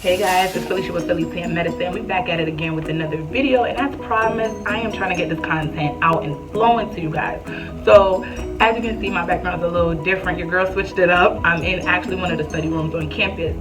Hey guys, it's Felicia with Felicia in Medicine. We're back at it again with another video, and as promised, I am trying to get this content out and flowing to you guys. So as you can see, my background is a little different. Your girl switched it up. I'm in actually one of the study rooms on campus,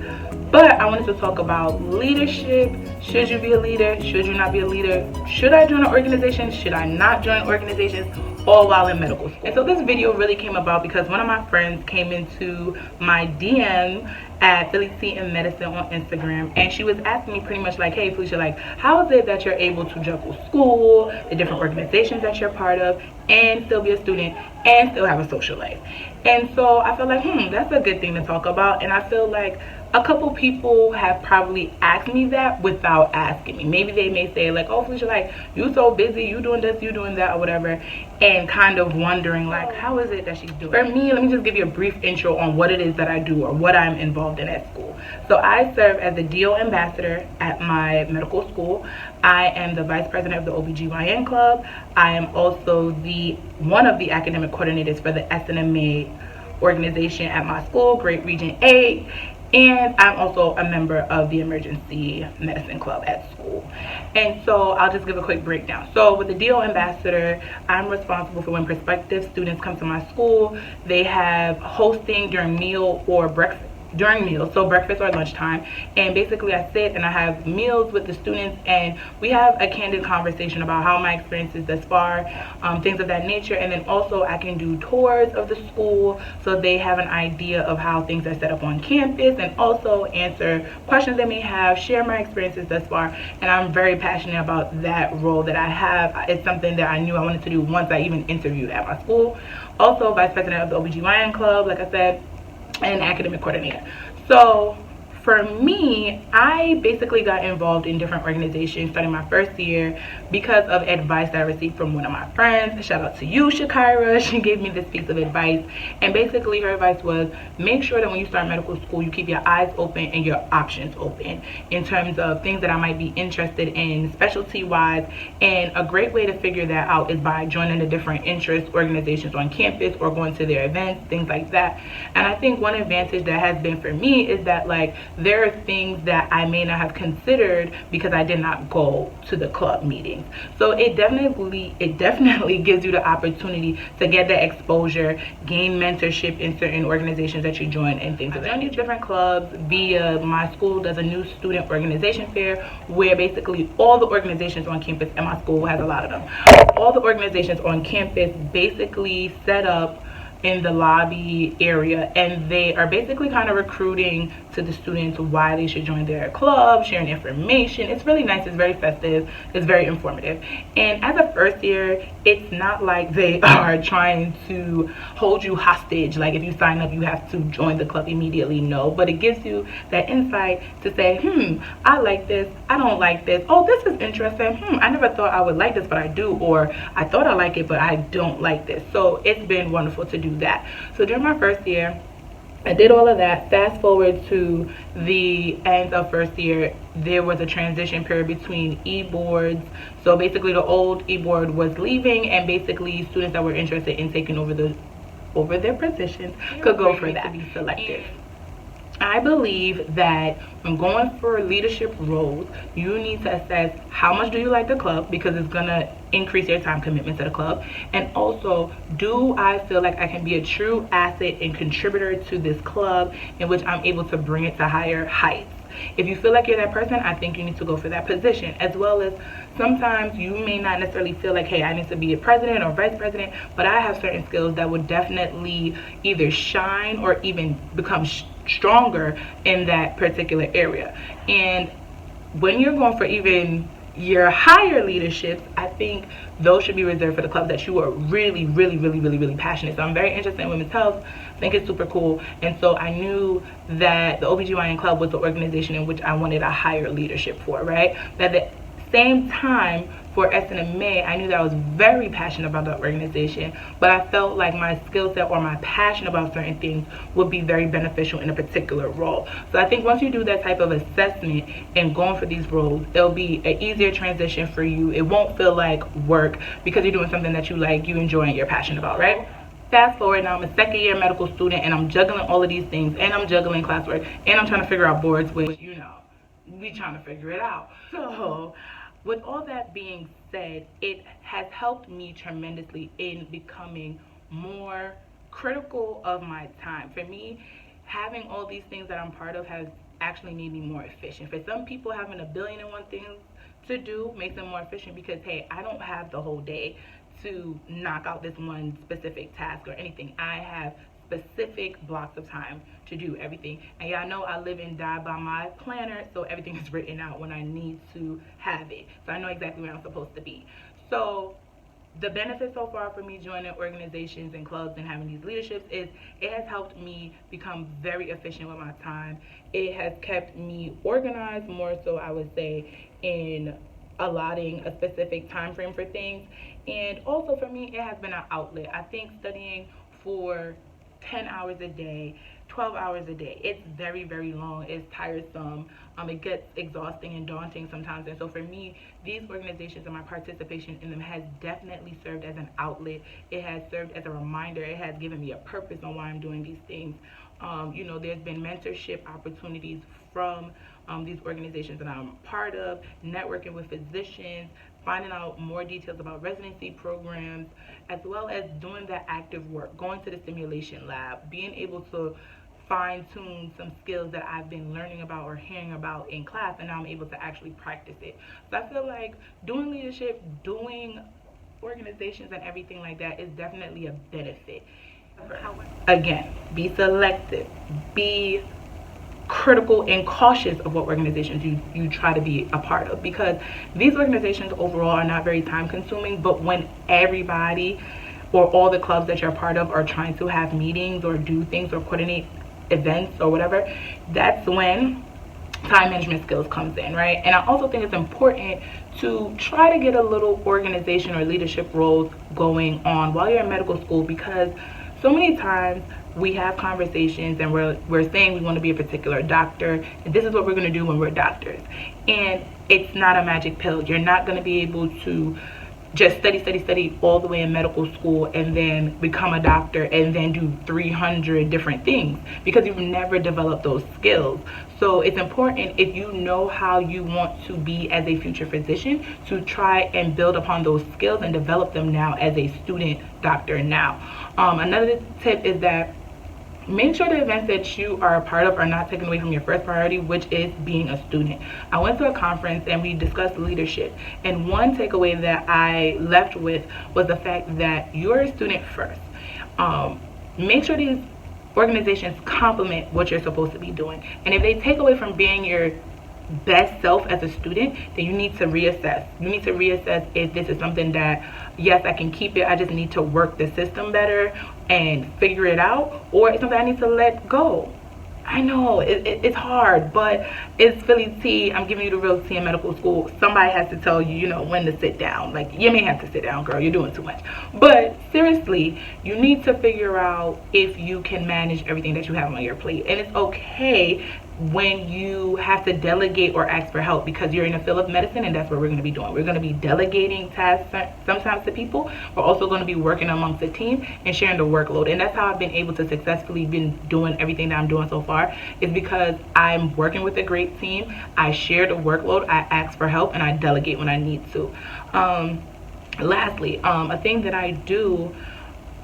but I wanted to talk about leadership. Should you be a leader? Should you not be a leader? Should I join an organization? Should I not join organizations? All while in medical school. And so this video really came about because one of my friends came into my DM at Felicia in Medicine on Instagram, and she was asking me pretty much like, hey Felicia, like, how is it that you're able to juggle school, the different organizations that you're part of, and still be a student and still have a social life? And so I felt like, that's a good thing to talk about. And I feel like a couple people have probably asked me that without asking me. Maybe they may say like, oh Felicia, like, you so busy, you doing this, you doing that, or whatever, and kind of wondering like, how is it that she's doing? For me, let me just give you a brief intro on what it is that I do or what I'm involved in at school. So I serve as the DO ambassador at my medical school. I am the vice president of the OBGYN club. I am also one of the academic coordinators for the SNMA organization at my school, Great Region 8. And I'm also a member of the emergency medicine club at school. And so I'll just give a quick breakdown. So with the DO ambassador, I'm responsible for when prospective students come to my school, they have hosting during meal or breakfast. During meals, so breakfast or lunchtime, and basically I sit and I have meals with the students, and we have a candid conversation about how my experience is thus far, things of that nature. And then also I can do tours of the school so they have an idea of how things are set up on campus, and also answer questions they may have, share my experiences thus far. And I'm very passionate about that role that I have. It's something that I knew I wanted to do once I even interviewed at my school. Also vice president of the OBGYN club, like I said, and academic coordinator. So for me, I basically got involved in different organizations starting my first year because of advice that I received from one of my friends. Shout out to you, Shakira. She gave me this piece of advice, and basically her advice was, make sure that when you start medical school, you keep your eyes open and your options open in terms of things that I might be interested in specialty wise. And a great way to figure that out is by joining the different interest organizations on campus or going to their events, things like that. And I think one advantage that has been for me is that, like, there are things that I may not have considered because I did not go to the club meetings. So it definitely gives you the opportunity to get the exposure, gain mentorship in certain organizations that you join, and things like that. I joined these different clubs via my school. Does a new student organization fair where basically all the organizations on campus, and my school has a lot of them, all the organizations on campus basically set up in the lobby area, and they are basically kind of recruiting to the students why they should join their club, sharing information. It's really nice, it's very festive, it's very informative. And as a first year, it's not like they are trying to hold you hostage, like if you sign up you have to join the club immediately. No, but it gives you that insight to say, I like this, I don't like this, oh this is interesting, I never thought I would like this but I do, or I thought I like it but I don't like this. So it's been wonderful to do that. So during my first year I did all of that. Fast forward to the end of first year, there was a transition period between e-boards. So basically the old e-board was leaving, and basically students that were interested in taking over their positions could go for that to be selected. I believe that when going for leadership roles, you need to assess how much do you like the club, because it's gonna increase your time commitment to the club, and also, do I feel like I can be a true asset and contributor to this club in which I'm able to bring it to higher heights. If you feel like you're that person, I think you need to go for that position. As well as, sometimes you may not necessarily feel like, hey, I need to be a president or vice president, but I have certain skills that would definitely either shine or even become stronger in that particular area. And when you're going for even your higher leaderships, I think those should be reserved for the clubs that you are really passionate. So I'm very interested in women's health. I think it's super cool. And so I knew that the OBGYN club was the organization in which I wanted a higher leadership for, right? But at the same time, for SNMA, I knew that I was very passionate about that organization, but I felt like my skill set or my passion about certain things would be very beneficial in a particular role. So I think once you do that type of assessment and going for these roles, it'll be an easier transition for you. It won't feel like work because you're doing something that you like, you enjoy, and you're passionate about, right? Fast forward, now I'm a second year medical student, and I'm juggling all of these things, and I'm juggling classwork, and I'm trying to figure out boards, which, you know, we trying to figure it out. So with all that being said, it has helped me tremendously in becoming more critical of my time. For me, having all these things that I'm part of has actually made me more efficient. For some people, having a billion and one things to do makes them more efficient because, hey, I don't have the whole day to knock out this one specific task or anything. I have specific blocks of time to do everything. And y'all know I live and die by my planner, so everything is written out when I need to have it. So I know exactly where I'm supposed to be. So the benefit so far for me joining organizations and clubs and having these leaderships is it has helped me become very efficient with my time. It has kept me organized more so, I would say, in allotting a specific time frame for things. And also for me, it has been an outlet. I think studying for 10 hours a day, 12 hours a day, it's very, very long. It's tiresome. It gets exhausting and daunting sometimes. And so for me, these organizations and my participation in them has definitely served as an outlet. It has served as a reminder. It has given me a purpose on why I'm doing these things. You know, there's been mentorship opportunities from these organizations that I'm part of, networking with physicians, finding out more details about residency programs, as well as doing that active work, going to the simulation lab, being able to fine-tune some skills that I've been learning about or hearing about in class, and now I'm able to actually practice it. So I feel like doing leadership, doing organizations and everything like that is definitely a benefit. Again, be selective, be critical and cautious of what organizations you try to be a part of, because these organizations overall are not very time consuming, but when everybody or all the clubs that you're a part of are trying to have meetings or do things or coordinate events or whatever, that's when time management skills comes in, right? And I also think it's important to try to get a little organization or leadership roles going on while you're in medical school, because so many times we have conversations and we're saying we want to be a particular doctor, and this is what we're going to do when we're doctors. And it's not a magic pill. You're not going to be able to just study all the way in medical school and then become a doctor and then do 300 different things, because you've never developed those skills. So it's important, if you know how you want to be as a future physician, to try and build upon those skills and develop them now as a student doctor now. Another tip is that make sure the events that you are a part of are not taken away from your first priority, which is being a student. I went to a conference and we discussed leadership, and one takeaway that I left with was the fact that you're a student first. Make sure these organizations complement what you're supposed to be doing, and if they take away from being your best self as a student, then you need to reassess. You need to reassess if this is something that, yes, I can keep it, I just need to work the system better and figure it out, or it's something I need to let go. I know it's hard, but it's Philly tea. I'm giving you the real tea in medical school. Somebody has to tell you, you know, when to sit down. Like, you may have to sit down, girl, you're doing too much. But seriously, you need to figure out if you can manage everything that you have on your plate. And it's okay when you have to delegate or ask for help, because you're in the field of medicine, and that's what we're going to be doing. We're going to be delegating tasks sometimes to people. We're also going to be working amongst the team and sharing the workload, and that's how I've been able to successfully been doing everything that I'm doing so far, is because I'm working with a great team. I share the workload, I ask for help, and I delegate when I need to. Lastly, a thing that I do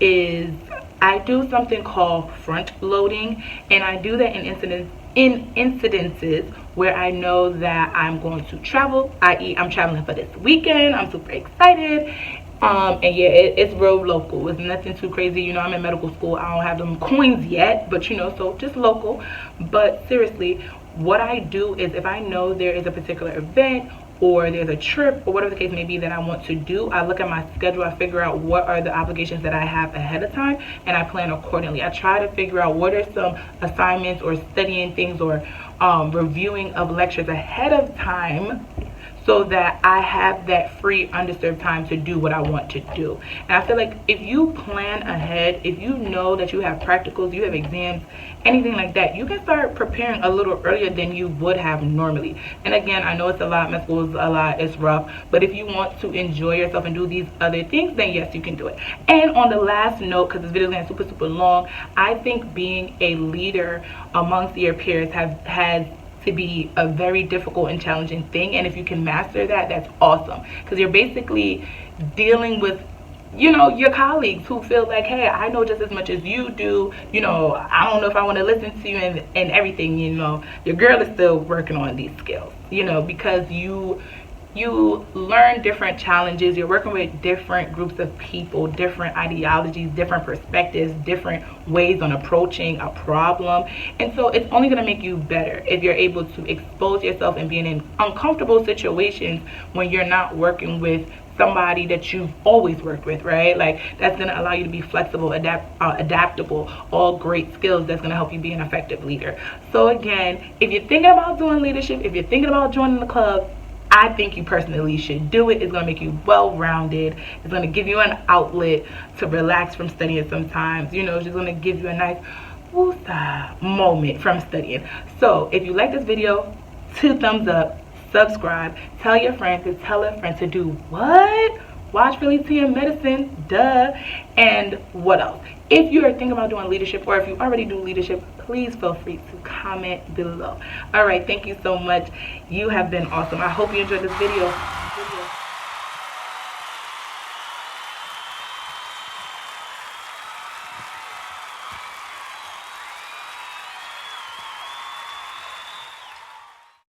is I do something called front loading, and I do that in incidences where I know that I'm going to travel, i.e. I'm traveling for this weekend. I'm super excited. And yeah, it's real local. It's nothing too crazy. You know, I'm in medical school. I don't have them coins yet, but you know, so just local. But seriously, what I do is, if I know there is a particular event or there's a trip or whatever the case may be that I want to do, I look at my schedule, I figure out what are the obligations that I have ahead of time, and I plan accordingly. I try to figure out what are some assignments or studying things or reviewing of lectures ahead of time, so that I have that free undisturbed time to do what I want to do. And I feel like if you plan ahead, if you know that you have practicals, you have exams, anything like that, you can start preparing a little earlier than you would have normally. And again, I know it's a lot, med school is a lot, it's rough, but if you want to enjoy yourself and do these other things, then yes, you can do it. And on the last note, because this video is super long, I think being a leader amongst your peers has to be a very difficult and challenging thing, and if you can master that, that's awesome, because you're basically dealing with, you know, your colleagues who feel like, hey, I know just as much as you do, you know, I don't know if I want to listen to you, and everything. You know, your girl is still working on these skills, you know, because you learn different challenges. You're working with different groups of people, different ideologies, different perspectives, different ways on approaching a problem. And so it's only going to make you better if you're able to expose yourself and be in uncomfortable situations when you're not working with somebody that you've always worked with, right? Like, that's going to allow you to be flexible, adaptable, all great skills that's going to help you be an effective leader. So again, if you're thinking about doing leadership, if you're thinking about joining the club, I think you personally should do it. It's going to make you well-rounded. It's going to give you an outlet to relax from studying sometimes. You know, it's just going to give you a nice woosah moment from studying. So if you like this video, 2 thumbs up, subscribe, tell your friends to tell a friend to do what? Watch Philly Tea and Medicine, duh. And what else? If you are thinking about doing leadership, or if you already do leadership, please feel free to comment below. All right, thank you so much. You have been awesome. I hope you enjoyed this video.